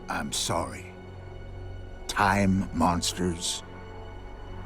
I'm sorry. Time monsters.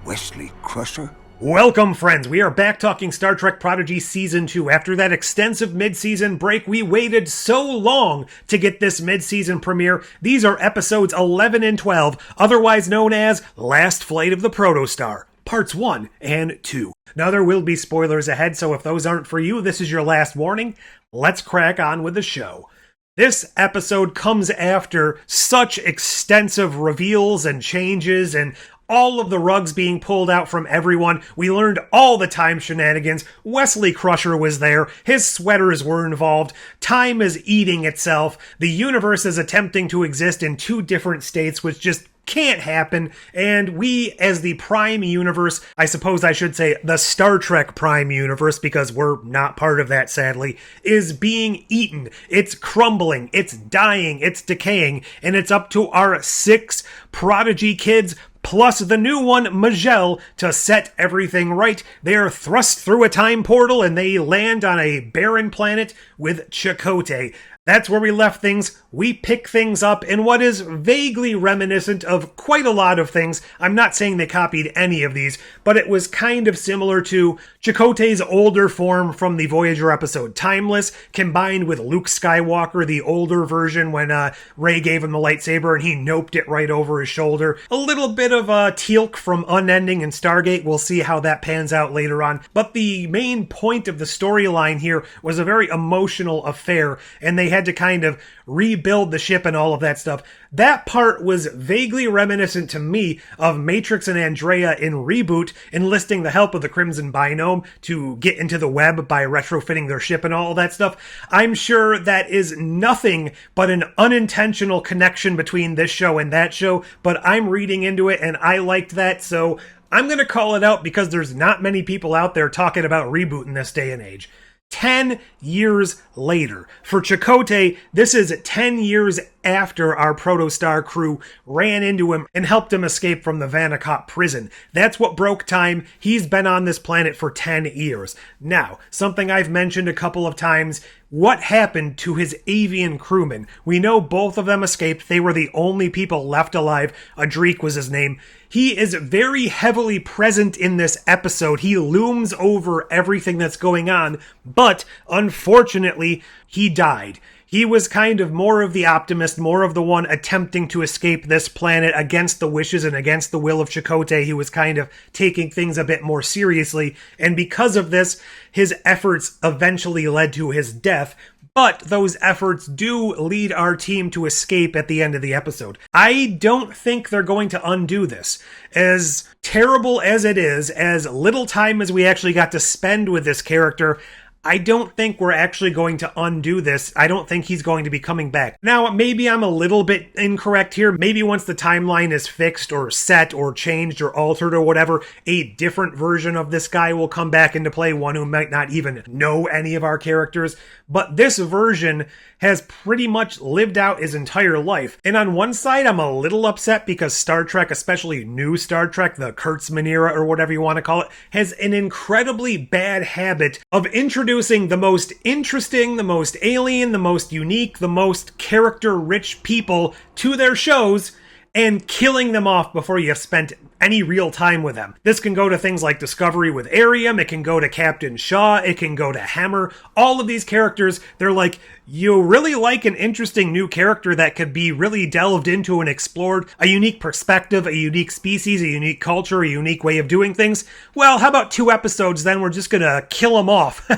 Wesley Crusher? Welcome, friends. We are back talking Star Trek Prodigy Season 2. After that extensive mid-season break, we waited so long to get this mid-season premiere. These are episodes 11 and 12, otherwise known as Last Flight of the Protostar, Parts 1 and 2. Now, there will be spoilers ahead, so if those aren't for you, this is your last warning. Let's crack on with the show. This episode comes after such extensive reveals and changes and all of the rugs being pulled out from everyone. We learned all the time shenanigans. Wesley Crusher was there. His sweaters were involved. Time is eating itself. The universe is attempting to exist in two different states, which just can't happen, and we, as the Prime Universe, I suppose I should say the Star Trek Prime Universe, because we're not part of that, sadly, is being eaten. It's crumbling, it's dying, it's decaying, and it's up to our 6 Prodigy kids, plus the new one, Majel, to set everything right. They are thrust through a time portal, and they land on a barren planet with Chakotay. That's where we left things. We pick things up in what is vaguely reminiscent of quite a lot of things. I'm not saying they copied any of these, but it was kind of similar to Chakotay's older form from the Voyager episode Timeless, combined with Luke Skywalker, the older version when Rey gave him the lightsaber and he noped it right over his shoulder. A little bit of Teal'c from Unending and Stargate. We'll see how that pans out later on. But the main point of the storyline here was a very emotional affair, and they had to kind of rebuild the ship and all of that stuff. That part was vaguely reminiscent to me of Matrix and Andrea in Reboot enlisting the help of the Crimson Binome to get into the web by retrofitting their ship and all of that stuff. I'm sure that is nothing but an unintentional connection between this show and that show, but I'm reading into it and I liked that, so I'm going to call it out because there's not many people out there talking about Reboot in this day and age. 10 years later. For Chakotay, this is 10 years after our Protostar crew ran into him and helped him escape from the Vanakot prison. That's what broke time. He's been on this planet for 10 years. Now, something I've mentioned a couple of times, what happened to his avian crewmen? We know both of them escaped. They were the only people left alive. Adry was his name. He is very heavily present in this episode. He looms over everything that's going on, but unfortunately, he died. He was kind of more of the optimist, more of the one attempting to escape this planet against the wishes and against the will of Chakotay. He was kind of taking things a bit more seriously, and because of this, his efforts eventually led to his death. But those efforts do lead our team to escape at the end of the episode. I don't think they're going to undo this. As terrible as it is, as little time as we actually got to spend with this character, I don't think we're actually going to undo this. I don't think he's going to be coming back. Now, maybe I'm a little bit incorrect here. Maybe once the timeline is fixed or set or changed or altered or whatever, a different version of this guy will come back into play, one who might not even know any of our characters. But this version has pretty much lived out his entire life. And on one side, I'm a little upset because Star Trek, especially new Star Trek, the Kurtzman era or whatever you want to call it, has an incredibly bad habit of introducing the most interesting, the most alien, the most unique, the most character-rich people to their shows and killing them off before you've spent any real time with them. This can go to things like Discovery with Arium, it can go to Captain Shaw, it can go to Hammer. All of these characters, they're like, you really like an interesting new character that could be really delved into and explored, a unique perspective, a unique species, a unique culture, a unique way of doing things. Well, how about 2 episodes, then we're just gonna kill them off.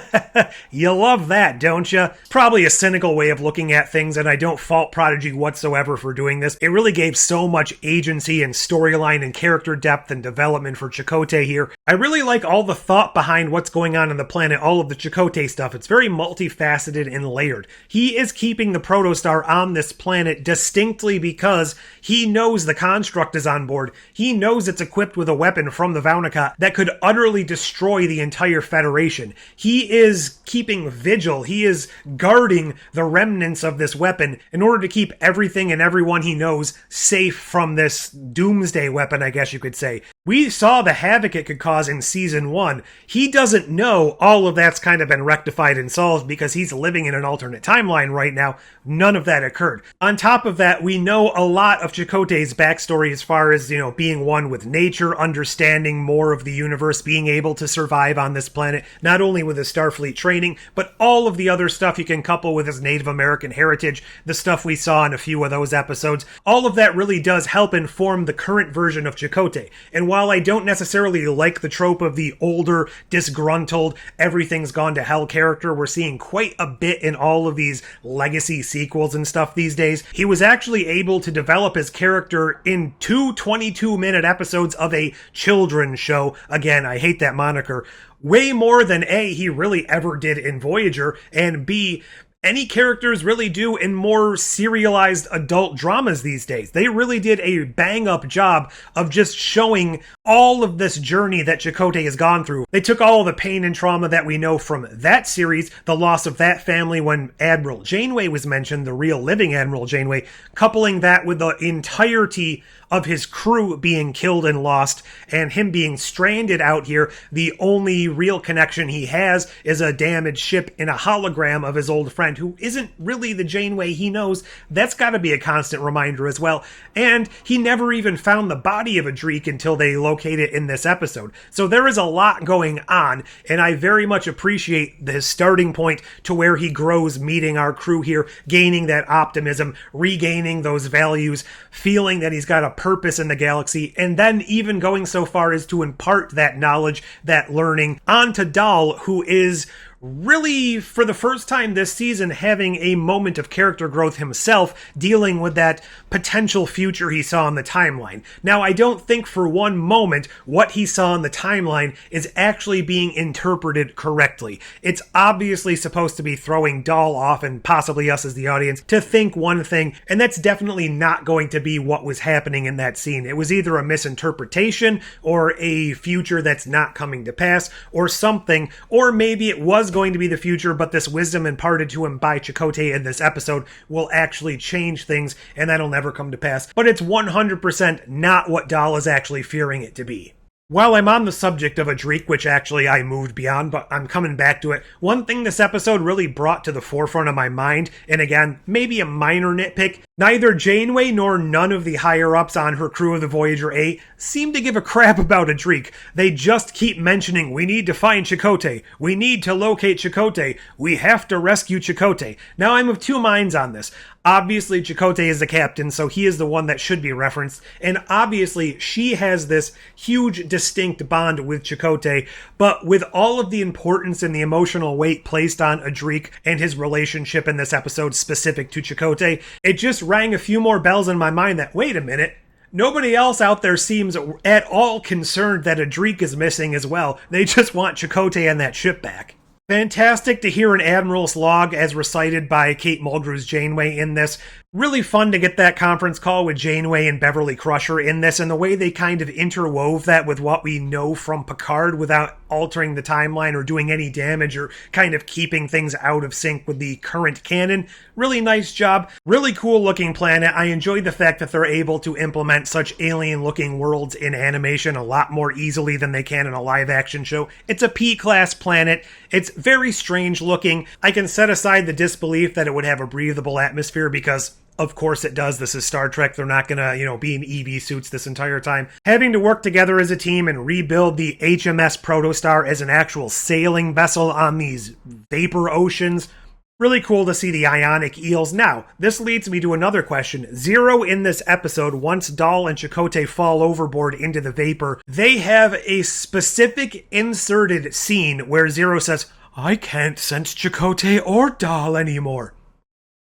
You love that, don't you? Probably a cynical way of looking at things, and I don't fault Prodigy whatsoever for doing this. It really gave so much agency and storyline and character depth and development for Chakotay here. I really like all the thought behind what's going on the planet, all of the Chakotay stuff. It's very multifaceted and layered. He is keeping the Protostar on this planet distinctly because he knows the construct is on board. He knows it's equipped with a weapon from the Vanakot that could utterly destroy the entire Federation. He is keeping vigil. He is guarding the remnants of this weapon in order to keep everything and everyone he knows safe from this doomsday weapon, I guess you could could say. We saw the havoc it could cause in season 1. He doesn't know all of that's kind of been rectified and solved because he's living in an alternate timeline right now. None of that occurred. On top of that, we know a lot of Chakotay's backstory as far as, being one with nature, understanding more of the universe, being able to survive on this planet, not only with his Starfleet training, but all of the other stuff you can couple with his Native American heritage, the stuff we saw in a few of those episodes. All of that really does help inform the current version of Chakotay. And while I don't necessarily like the trope of the older, disgruntled, everything's gone to hell character we're seeing quite a bit in all of these legacy sequels and stuff these days, he was actually able to develop his character in 2 22-minute episodes of a children's show. Again, I hate that moniker. Way more than A, he really ever did in Voyager, and B, any characters really do in more serialized adult dramas these days. They really did a bang-up job of just showing all of this journey that Chakotay has gone through. They took all the pain and trauma that we know from that series, the loss of that family when Admiral Janeway was mentioned, the real living Admiral Janeway, coupling that with the entirety of his crew being killed and lost, and him being stranded out here. The only real connection he has is a damaged ship in a hologram of his old friend, who isn't really the Janeway he knows. That's got to be a constant reminder as well. And he never even found the body of Adry until they locate it in this episode. So there is a lot going on, and I very much appreciate his starting point to where he grows, meeting our crew here, gaining that optimism, regaining those values, feeling that he's got a purpose in the galaxy, and then even going so far as to impart that knowledge, that learning, onto Dal, who is really, for the first time this season, having a moment of character growth himself, dealing with that potential future he saw in the timeline. Now, I don't think for one moment what he saw in the timeline is actually being interpreted correctly. It's obviously supposed to be throwing Dal off, and possibly us as the audience, to think one thing, and that's definitely not going to be what was happening in that scene. It was either a misinterpretation, or a future that's not coming to pass, or something, or maybe it was going to be the future, but this wisdom imparted to him by Chakotay in this episode will actually change things, and that'll never come to pass. But it's 100% not what Dal is actually fearing it to be. While I'm on the subject of Adry, which actually I moved beyond, but I'm coming back to it, one thing this episode really brought to the forefront of my mind, and again, maybe a minor nitpick, neither Janeway nor none of the higher-ups on her crew of the Voyager A seem to give a crap about Adry. They just keep mentioning, we need to find Chakotay, we need to locate Chakotay, we have to rescue Chakotay. Now, I'm of two minds on this. Obviously, Chakotay is the captain, so he is the one that should be referenced, and obviously, she has this huge, distinct bond with Chakotay, but with all of the importance and the emotional weight placed on Adry and his relationship in this episode specific to Chakotay, it just rang a few more bells in my mind that, wait a minute, nobody else out there seems at all concerned that Adry is missing as well. They just want Chakotay and that ship back. Fantastic to hear an Admiral's log as recited by Kate Mulgrew's Janeway in this. Really fun to get that conference call with Janeway and Beverly Crusher in this, and the way they kind of interwove that with what we know from Picard without altering the timeline or doing any damage or kind of keeping things out of sync with the current canon. Really nice job. Really cool looking planet. I enjoy the fact that they're able to implement such alien looking worlds in animation a lot more easily than they can in a live action show. It's a P-class planet. It's very strange looking. I can set aside the disbelief that it would have a breathable atmosphere because of course it does. This is Star Trek. They're not gonna, be in EV suits this entire time. Having to work together as a team and rebuild the HMS Protostar as an actual sailing vessel on these vapor oceans. Really cool to see the ionic eels. Now, this leads me to another question. Zero in this episode, once Dal and Chakotay fall overboard into the vapor, they have a specific inserted scene where Zero says, I can't sense Chakotay or Dal anymore.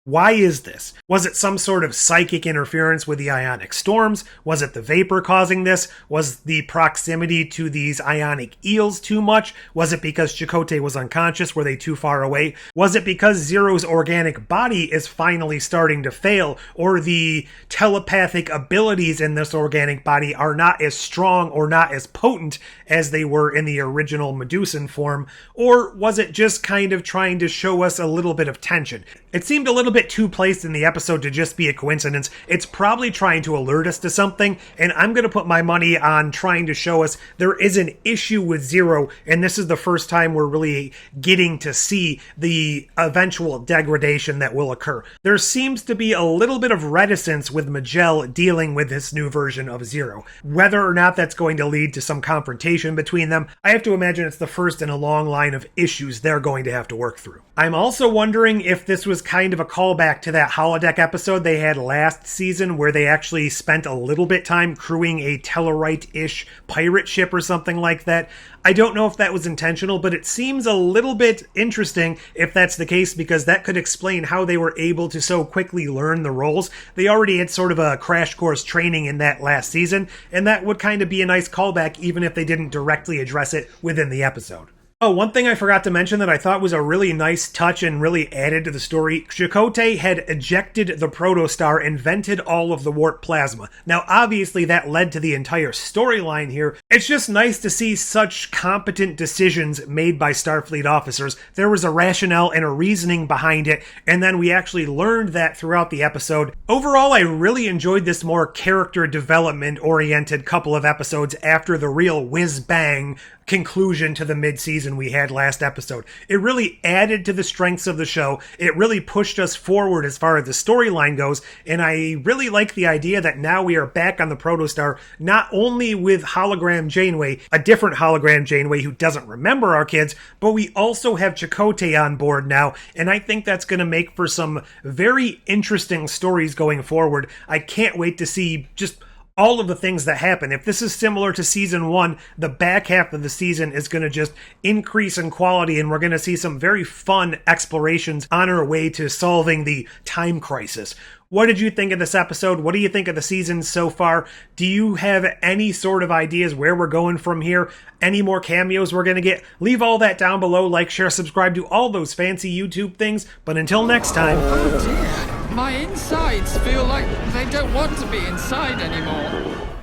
Why is this? Was it some sort of psychic interference with the ionic storms? Was it the vapor causing this? Was the proximity to these ionic eels too much? Was it because Chakotay was unconscious? Were they too far away? Was it because Zero's organic body is finally starting to fail, or the telepathic abilities in this organic body are not as strong or not as potent as they were in the original Medusan form? Or was it just kind of trying to show us a little bit of tension? It seemed a little bit bit too placed in the episode to just be a coincidence. It's probably trying to alert us to something, and I'm going to put my money on trying to show us there is an issue with Zero, and this is the first time we're really getting to see the eventual degradation that will occur. There seems to be a little bit of reticence with Majel dealing with this new version of Zero. Whether or not that's going to lead to some confrontation between them, I have to imagine it's the first in a long line of issues they're going to have to work through. I'm also wondering if this was kind of a callback to that holodeck episode they had last season where they actually spent a little bit time crewing a Tellarite-ish pirate ship or something like that. I don't know if that was intentional, but it seems a little bit interesting if that's the case, because that could explain how they were able to so quickly learn the roles. They already had sort of a crash course training in that last season, and that would kind of be a nice callback even if they didn't directly address it within the episode. Oh, one thing I forgot to mention that I thought was a really nice touch and really added to the story, Chakotay had ejected the Protostar and vented all of the warp plasma. Now, obviously that led to the entire storyline here. It's just nice to see such competent decisions made by Starfleet officers. There was a rationale and a reasoning behind it, and then we actually learned that throughout the episode. Overall, I really enjoyed this more character development-oriented couple of episodes after the real whiz-bang conclusion to the mid-season we had last episode. It really added to the strengths of the show. It really pushed us forward as far as the storyline goes, and I really like the idea that now we are back on the Protostar, not only with hologram Janeway, a different hologram Janeway who doesn't remember our kids, but we also have Chakotay on board now, and I think that's going to make for some very interesting stories going forward. I can't wait to see just all of the things that happen. If this is similar to season 1, the back half of the season is going to just increase in quality, and we're going to see some very fun explorations on our way to solving the time crisis. What did you think of this episode? What do you think of the season so far? Do you have any sort of ideas where we're going from here? Any more cameos we're going to get? Leave all that down below. Like, share, subscribe, do all those fancy YouTube things. But until next time... Oh dear, my insides feel like they don't want to be inside anymore.